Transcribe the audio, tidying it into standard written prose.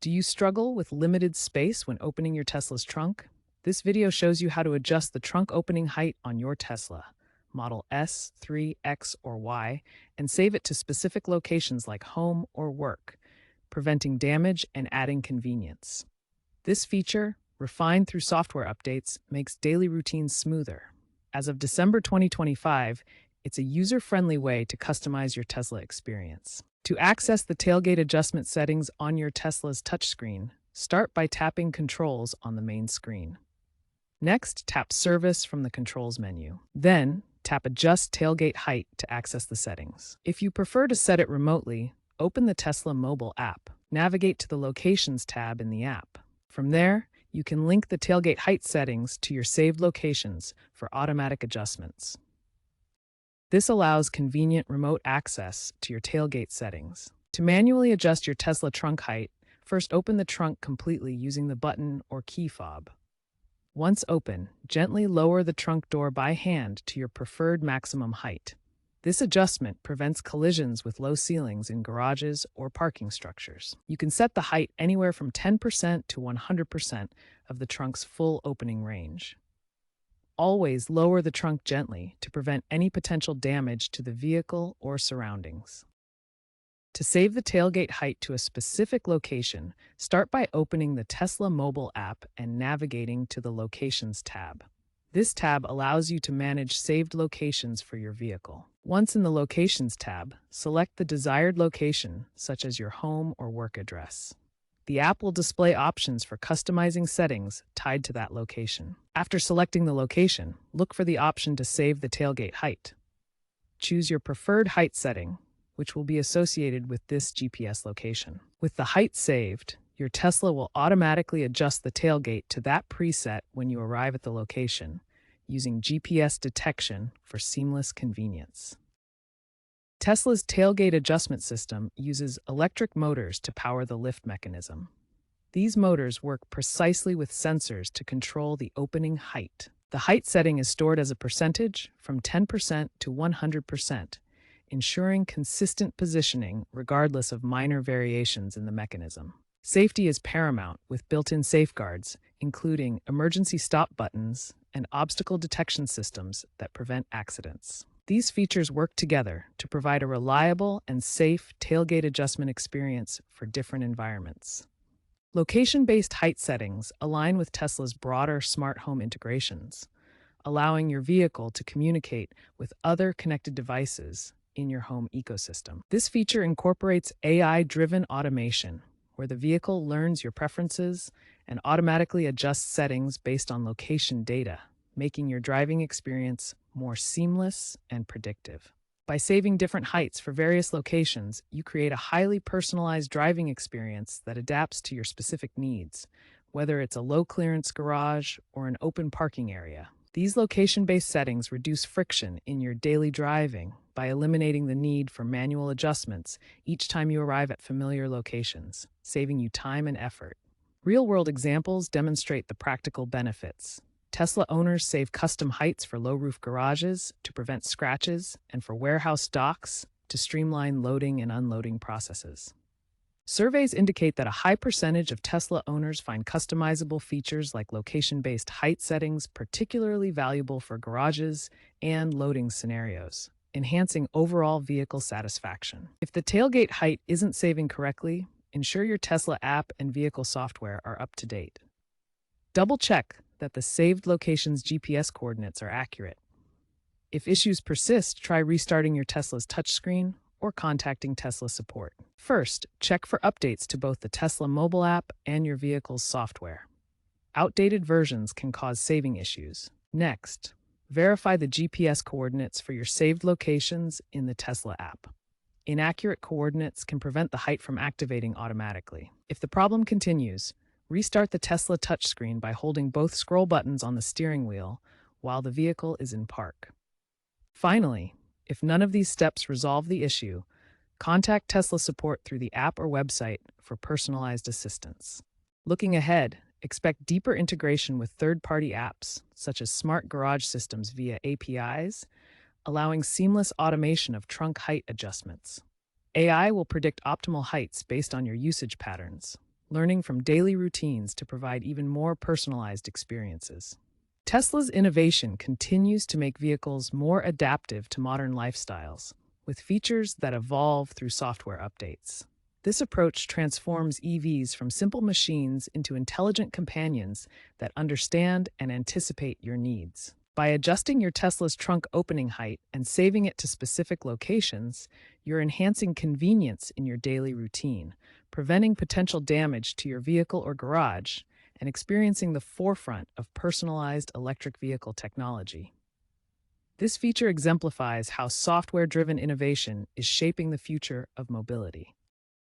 Do you struggle with limited space when opening your Tesla's trunk? This video shows you how to adjust the trunk opening height on your Tesla, Model S, 3, X, or Y, and save it to specific locations like home or work, preventing damage and adding convenience. This feature, refined through software updates, makes daily routines smoother. As of December 2025, it's a user-friendly way to customize your Tesla experience. To access the tailgate adjustment settings on your Tesla's touchscreen, start by tapping Controls on the main screen. Next, tap Service from the Controls menu. Then, tap Adjust Tailgate Height to access the settings. If you prefer to set it remotely, open the Tesla mobile app. Navigate to the Locations tab in the app. From there, you can link the tailgate height settings to your saved locations for automatic adjustments. This allows convenient remote access to your tailgate settings. To manually adjust your Tesla trunk height, first open the trunk completely using the button or key fob. Once open, gently lower the trunk door by hand to your preferred maximum height. This adjustment prevents collisions with low ceilings in garages or parking structures. You can set the height anywhere from 10% to 100% of the trunk's full opening range. Always lower the trunk gently to prevent any potential damage to the vehicle or surroundings. To save the tailgate height to a specific location, start by opening the Tesla mobile app and navigating to the Locations tab. This tab allows you to manage saved locations for your vehicle. Once in the Locations tab, select the desired location, such as your home or work address. The app will display options for customizing settings tied to that location. After selecting the location, look for the option to save the tailgate height. Choose your preferred height setting, which will be associated with this GPS location. With the height saved, your Tesla will automatically adjust the tailgate to that preset when you arrive at the location, using GPS detection for seamless convenience. Tesla's tailgate adjustment system uses electric motors to power the lift mechanism. These motors work precisely with sensors to control the opening height. The height setting is stored as a percentage from 10% to 100%, ensuring consistent positioning regardless of minor variations in the mechanism. Safety is paramount with built-in safeguards, including emergency stop buttons and obstacle detection systems that prevent accidents. These features work together to provide a reliable and safe tailgate adjustment experience for different environments. Location-based height settings align with Tesla's broader smart home integrations, allowing your vehicle to communicate with other connected devices in your home ecosystem. This feature incorporates AI-driven automation, where the vehicle learns your preferences and automatically adjusts settings based on location data, making your driving experience more seamless and predictive. By saving different heights for various locations, you create a highly personalized driving experience that adapts to your specific needs, whether it's a low-clearance garage or an open parking area. These location-based settings reduce friction in your daily driving by eliminating the need for manual adjustments each time you arrive at familiar locations, saving you time and effort. Real-world examples demonstrate the practical benefits. Tesla owners save custom heights for low-roof garages to prevent scratches and for warehouse docks to streamline loading and unloading processes. Surveys indicate that a high percentage of Tesla owners find customizable features like location-based height settings particularly valuable for garages and loading scenarios, enhancing overall vehicle satisfaction. If the tailgate height isn't saving correctly, ensure your Tesla app and vehicle software are up to date. Double-check that the saved location's GPS coordinates are accurate. If issues persist, try restarting your Tesla's touchscreen or contacting Tesla support. First, check for updates to both the Tesla mobile app and your vehicle's software. Outdated versions can cause saving issues. Next, verify the GPS coordinates for your saved locations in the Tesla app. Inaccurate coordinates can prevent the height from activating automatically. If the problem continues, restart the Tesla touchscreen by holding both scroll buttons on the steering wheel while the vehicle is in park. Finally, if none of these steps resolve the issue, contact Tesla support through the app or website for personalized assistance. Looking ahead, expect deeper integration with third-party apps, such as smart garage systems via APIs, allowing seamless automation of trunk height adjustments. AI will predict optimal heights based on your usage patterns, learning from daily routines to provide even more personalized experiences. Tesla's innovation continues to make vehicles more adaptive to modern lifestyles, with features that evolve through software updates. This approach transforms EVs from simple machines into intelligent companions that understand and anticipate your needs. By adjusting your Tesla's trunk opening height and saving it to specific locations, you're enhancing convenience in your daily routine, preventing potential damage to your vehicle or garage, and experiencing the forefront of personalized electric vehicle technology. This feature exemplifies how software-driven innovation is shaping the future of mobility.